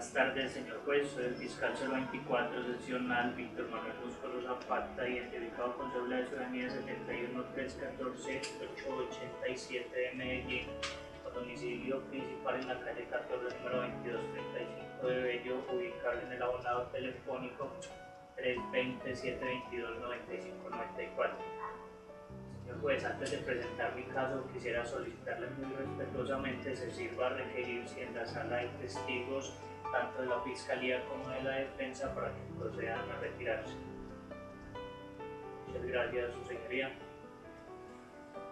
Buenas tardes, señor juez. Soy el fiscal 024 seccional Víctor Manuel Músculo Zapata, identificado con cédula de ciudadanía 71314-887 de Medellín, con domicilio principal en la calle 14, número 2235 de Bello, ubicado en el abonado telefónico 320-722-9594. Señor juez, antes de presentar mi caso, quisiera solicitarle muy respetuosamente se sirva a requerirse en la sala de testigos, tanto de la Fiscalía como de la Defensa, para que procedan a retirarse. Muchas gracias, su señoría.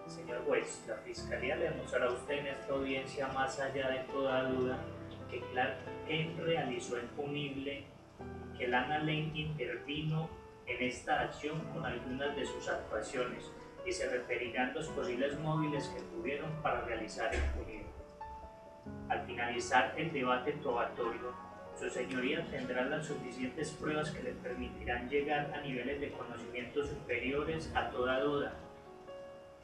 Señor juez, la Fiscalía le demostrará a usted en esta audiencia, más allá de toda duda, que Clark Kent realizó el punible, que Lana Lane intervino en esta acción con algunas de sus actuaciones, y se referirán los posibles móviles que tuvieron para realizar el punible. Al finalizar el debate probatorio, su señoría tendrá las suficientes pruebas que le permitirán llegar a niveles de conocimiento superiores a toda duda,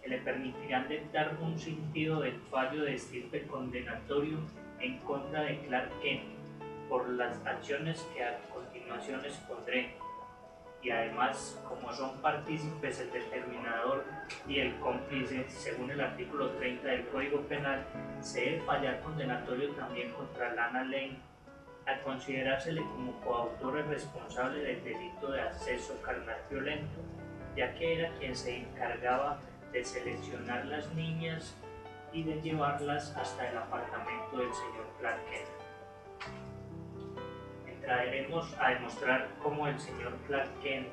que le permitirán dar un sentido del fallo de estirpe condenatorio en contra de Clark Kent por las acciones que a continuación expondré. Y además, como son partícipes el determinador y el cómplice, según el artículo 30 del Código Penal, se debe fallar condenatorio también contra Lana Lane, al considerársele como coautor responsable del delito de acceso carnal violento, ya que era quien se encargaba de seleccionar las niñas y de llevarlas hasta el apartamento del señor Clark Kent. Entraremos a demostrar cómo el señor Clark Kent,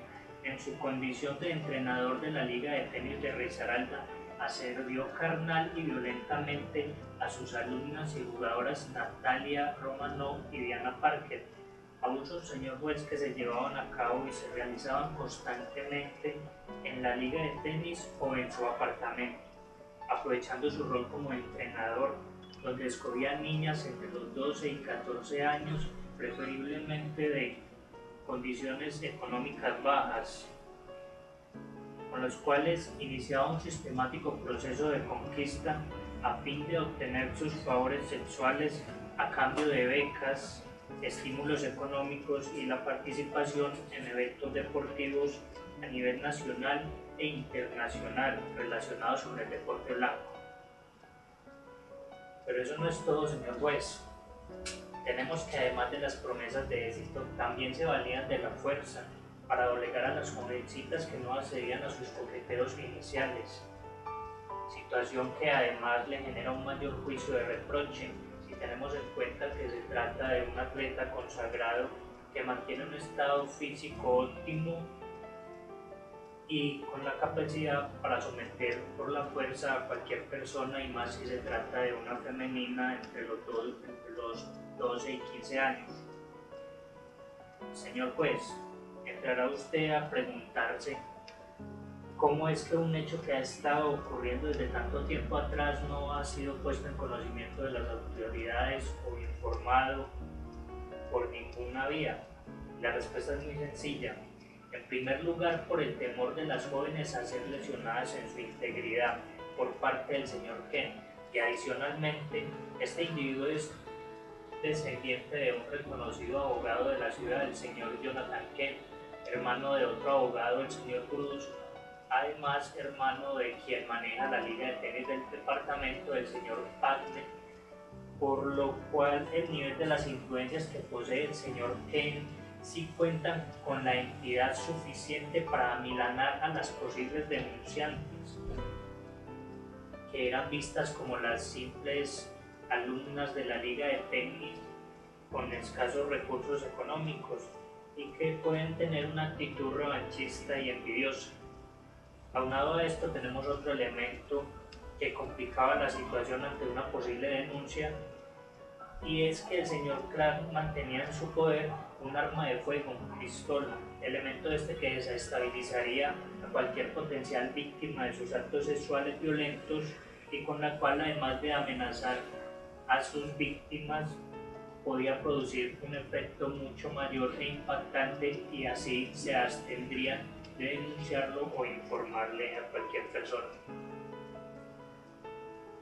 en su condición de entrenador de la Liga de Tenis de Risaralda, asedió carnal y violentamente a sus alumnas y jugadoras Natalia Romanow y Diana Parker, abusos, señor juez, que se llevaban a cabo y se realizaban constantemente en la Liga de Tenis o en su apartamento, aprovechando su rol como entrenador, donde escogía niñas entre los 12 y 14 años, preferiblemente de condiciones económicas bajas, con los cuales iniciaba un sistemático proceso de conquista a fin de obtener sus favores sexuales a cambio de becas, estímulos económicos y la participación en eventos deportivos a nivel nacional e internacional relacionados con el deporte blanco. Pero eso no es todo, señor juez. Tenemos que, además de las promesas de éxito, también se valían de la fuerza para doblegar a las jovencitas que no accedían a sus coqueteos iniciales, situación que además le genera un mayor juicio de reproche si tenemos en cuenta que se trata de un atleta consagrado que mantiene un estado físico óptimo y con la capacidad para someter por la fuerza a cualquier persona, y más si se trata de una femenina entre los 12 y 15 años. Señor juez, entrará usted a preguntarse cómo es que un hecho que ha estado ocurriendo desde tanto tiempo atrás no ha sido puesto en conocimiento de las autoridades o informado por ninguna vía. La respuesta es muy sencilla. En primer lugar, por el temor de las jóvenes a ser lesionadas en su integridad por parte del señor Kent, y adicionalmente, este individuo es descendiente de un reconocido abogado de la ciudad, el señor Jonathan Kent, hermano de otro abogado, el señor Cruz, además hermano de quien maneja la Liga de Tenis del departamento, el señor Pagne, por lo cual el nivel de las influencias que posee el señor Kent sí cuentan con la entidad suficiente para amilanar a las posibles denunciantes, que eran vistas como las simples alumnas de la Liga de Tenis con escasos recursos económicos y que pueden tener una actitud revanchista y envidiosa. Aunado a esto, tenemos otro elemento que complicaba la situación ante una posible denuncia, y es que el señor Clark mantenía en su poder un arma de fuego, una pistola, elemento que desestabilizaría a cualquier potencial víctima de sus actos sexuales violentos, y con la cual, además de amenazar a sus víctimas, podía producir un efecto mucho mayor e impactante, y así se abstendrían de denunciarlo o informarle a cualquier persona.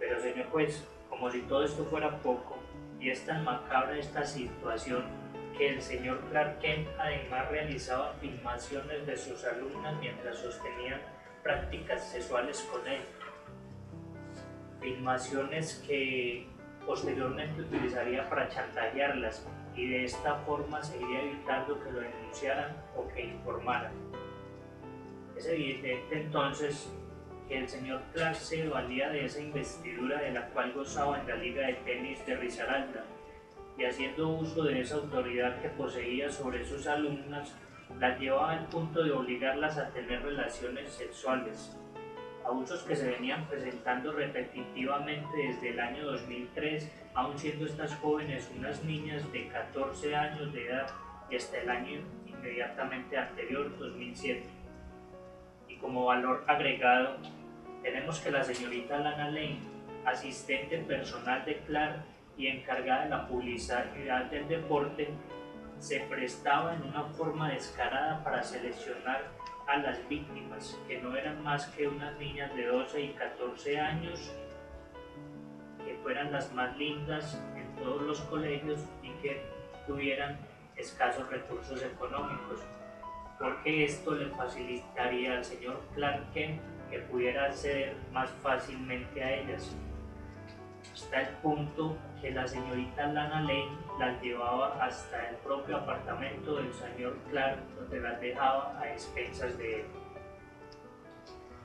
Pero, señor juez, como si todo esto fuera poco, y es tan macabra esta situación que el señor Clark Kent además realizaba filmaciones de sus alumnas mientras sostenían prácticas sexuales con él. Filmaciones que posteriormente utilizaría para chantajearlas y de esta forma seguiría evitando que lo denunciaran o que informaran. Es evidente entonces que el señor Clark se valía de esa investidura de la cual gozaba en la liga de tenis de Risaralda, y haciendo uso de esa autoridad que poseía sobre sus alumnas, las llevaba al punto de obligarlas a tener relaciones sexuales, abusos que se venían presentando repetitivamente desde el año 2003, aun siendo estas jóvenes unas niñas de 14 años de edad, y hasta el año inmediatamente anterior, 2007. Y como valor agregado, tenemos que la señorita Lana Lane, asistente personal de Clark y encargada de la publicidad del deporte, se prestaba en una forma descarada para seleccionar a las víctimas, que no eran más que unas niñas de 12 y 14 años, que fueran las más lindas en todos los colegios y que tuvieran escasos recursos económicos, porque esto le facilitaría al señor Clark Kent que pudiera acceder más fácilmente a ellas, hasta el punto que la señorita Lana Lane las llevaba hasta el propio apartamento del señor Clark, donde las dejaba a expensas de él.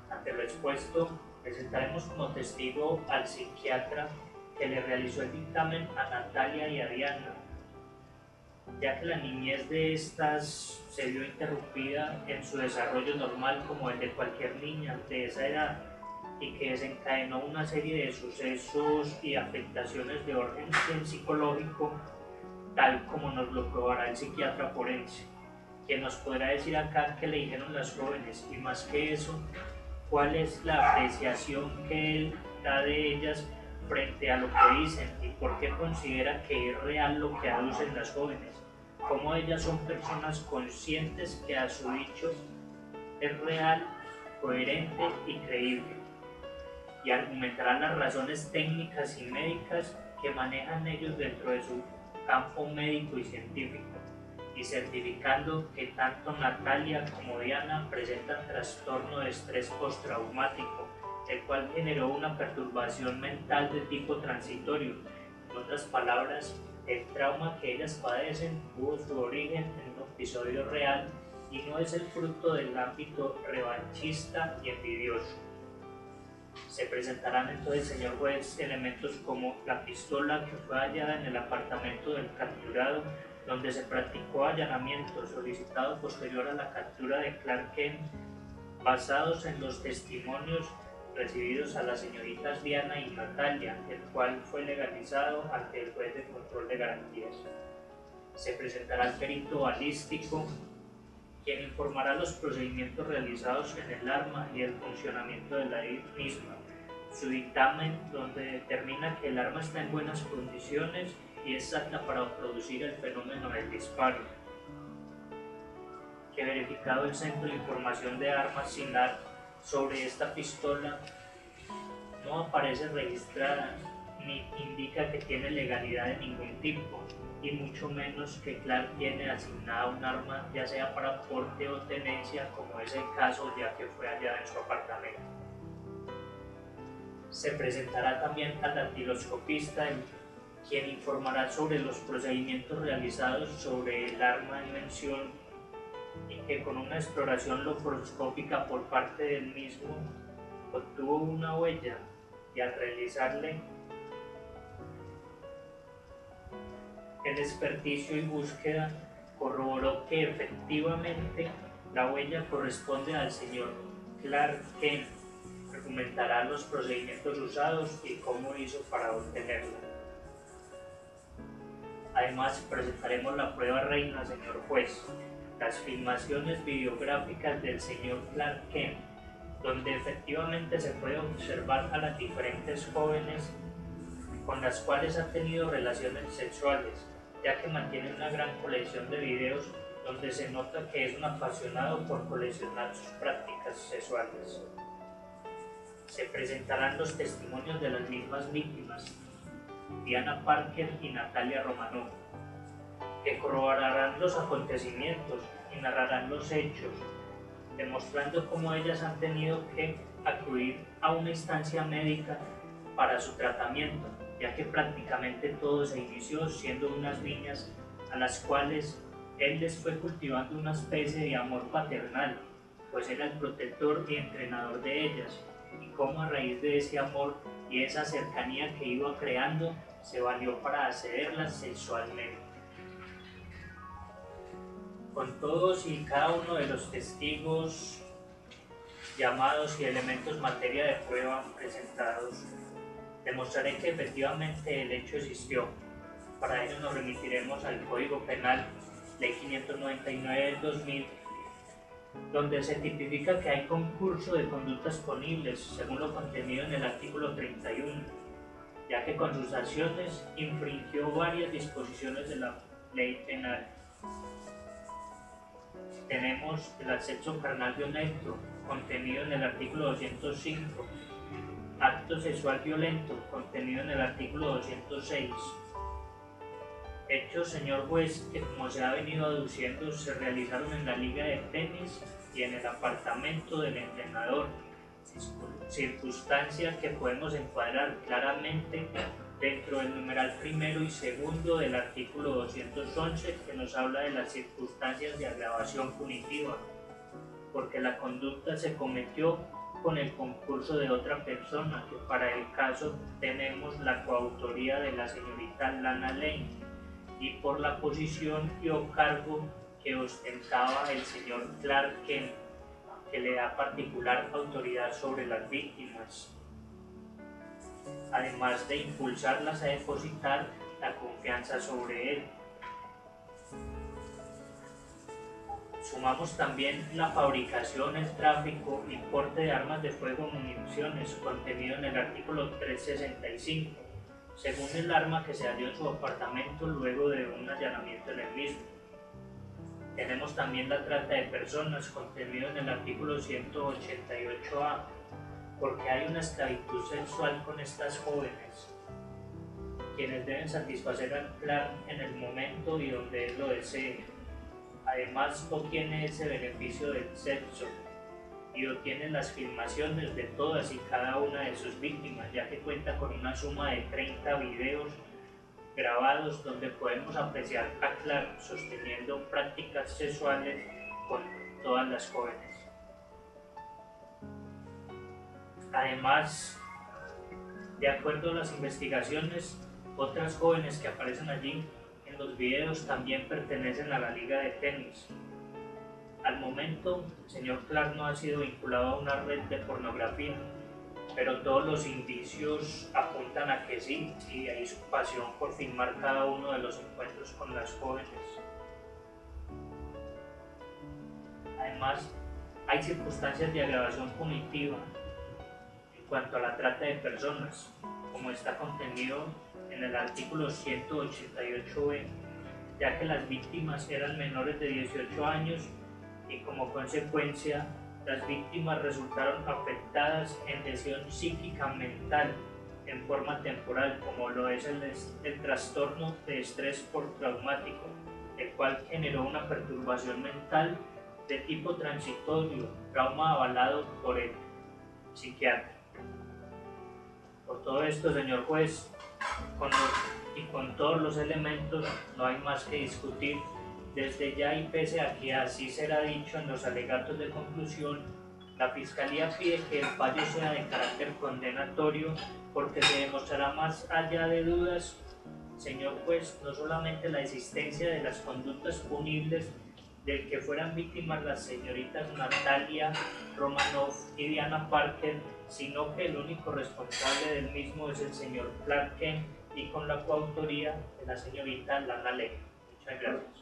Ante lo expuesto, presentaremos como testigo al psiquiatra que le realizó el dictamen a Natalia y a Diana, ya que la niñez de estas se vio interrumpida en su desarrollo normal como el de cualquier niña de esa edad, y que desencadenó una serie de sucesos y afectaciones de orden psicológico, tal como nos lo probará el psiquiatra forense, quien nos podrá decir acá qué le dijeron las jóvenes, y más que eso, cuál es la apreciación que él da de ellas frente a lo que dicen y por qué considera que es real lo que aducen las jóvenes, cómo ellas son personas conscientes que a su dicho es real, coherente y creíble, y argumentarán las razones técnicas y médicas que manejan ellos dentro de su campo médico y científico, y certificando que tanto Natalia como Diana presentan trastorno de estrés postraumático, el cual generó una perturbación mental de tipo transitorio. En otras palabras, el trauma que ellas padecen tuvo su origen en un episodio real y no es el fruto del ámbito revanchista y envidioso. Se presentarán entonces, señor juez, elementos como la pistola que fue hallada en el apartamento del capturado, donde se practicó allanamiento solicitado posterior a la captura de Clark Kent, basados en los testimonios recibidos a las señoritas Diana y Natalia, el cual fue legalizado ante el juez de control de garantías. Se presentará el perito balístico, quien informará los procedimientos realizados en el arma y el funcionamiento de la misma. Su dictamen, donde determina que el arma está en buenas condiciones y es apta para producir el fenómeno del disparo. Que verificado el Centro de Información de Armas SINAR sobre esta pistola, no aparece registrada ni indica que tiene legalidad de ningún tipo, y mucho menos que Clark tiene asignada un arma, ya sea para porte o tenencia, como es el caso ya que fue hallada en su apartamento. Se presentará también al dactiloscopista, quien informará sobre los procedimientos realizados sobre el arma en mención, y que con una exploración lofroscópica por parte del mismo obtuvo una huella, y al realizarle el experticio y búsqueda corroboró que efectivamente la huella corresponde al señor Clark Kent. Argumentará los procedimientos usados y cómo hizo para obtenerla. Además, presentaremos la prueba reina, señor juez, las filmaciones videográficas del señor Clark Kent, donde efectivamente se puede observar a las diferentes jóvenes con las cuales ha tenido relaciones sexuales, ya que mantiene una gran colección de videos donde se nota que es un apasionado por coleccionar sus prácticas sexuales. Se presentarán los testimonios de las mismas víctimas, Diana Parker y Natalia Romanoff, que corroborarán los acontecimientos y narrarán los hechos, demostrando cómo ellas han tenido que acudir a una instancia médica para su tratamiento, ya que prácticamente todo se inició siendo unas niñas a las cuales él les fue cultivando una especie de amor paternal, pues era el protector y entrenador de ellas, y cómo a raíz de ese amor y esa cercanía que iba creando, se valió para accederlas sexualmente. Con todos y cada uno de los testigos, llamados y elementos materia de prueba presentados, demostraré que efectivamente el hecho existió. Para ello nos remitiremos al Código Penal, Ley 599 del 2000, donde se tipifica que hay concurso de conductas punibles, según lo contenido en el artículo 31, ya que con sus acciones infringió varias disposiciones de la ley penal. Tenemos el acceso carnal violento, contenido en el artículo 205, acto sexual violento, contenido en el artículo 206. Hechos, señor juez, que como se ha venido aduciendo, se realizaron en la liga de tenis y en el apartamento del entrenador, circunstancia que podemos encuadrar claramente dentro del numeral primero y segundo del artículo 211, que nos habla de las circunstancias de agravación punitiva, porque la conducta se cometió con el concurso de otra persona, que para el caso tenemos la coautoría de la señorita Lana Lane, y por la posición y o cargo que ostentaba el señor Clark Kent, que le da particular autoridad sobre las víctimas, además de impulsarlas a depositar la confianza sobre él. Sumamos también la fabricación, el tráfico y porte de armas de fuego o municiones, contenido en el artículo 365, según el arma que se halló en su apartamento luego de un allanamiento en el mismo. Tenemos también la trata de personas, contenido en el artículo 188A, porque hay una esclavitud sexual con estas jóvenes, quienes deben satisfacer al Clark en el momento y donde él lo desee. Además, obtiene ese beneficio del sexo y obtiene las filmaciones de todas y cada una de sus víctimas, ya que cuenta con una suma de 30 videos grabados donde podemos apreciar a Clark sosteniendo prácticas sexuales con todas las jóvenes. Además, de acuerdo a las investigaciones, otras jóvenes que aparecen allí en los videos también pertenecen a la liga de tenis. Al momento, el señor Clark no ha sido vinculado a una red de pornografía, pero todos los indicios apuntan a que sí, y hay su pasión por filmar cada uno de los encuentros con las jóvenes. Además, hay circunstancias de agravación punitiva en cuanto a la trata de personas, como está contenido en el artículo 188b, ya que las víctimas eran menores de 18 años y como consecuencia las víctimas resultaron afectadas en lesión psíquica mental en forma temporal, como lo es el trastorno de estrés postraumático, el cual generó una perturbación mental de tipo transitorio, trauma avalado por el psiquiatra. Por todo esto, señor juez, con todos los elementos, no hay más que discutir. Desde ya y pese a que así será dicho en los alegatos de conclusión, la Fiscalía pide que el fallo sea de carácter condenatorio, porque se demostrará más allá de dudas, señor juez, no solamente la existencia de las conductas punibles del que fueran víctimas las señoritas Natalia Romanoff y Diana Parker, sino que el único responsable del mismo es el señor Clark Kent, y con la coautoría de la señorita Lana Lane. Muchas gracias.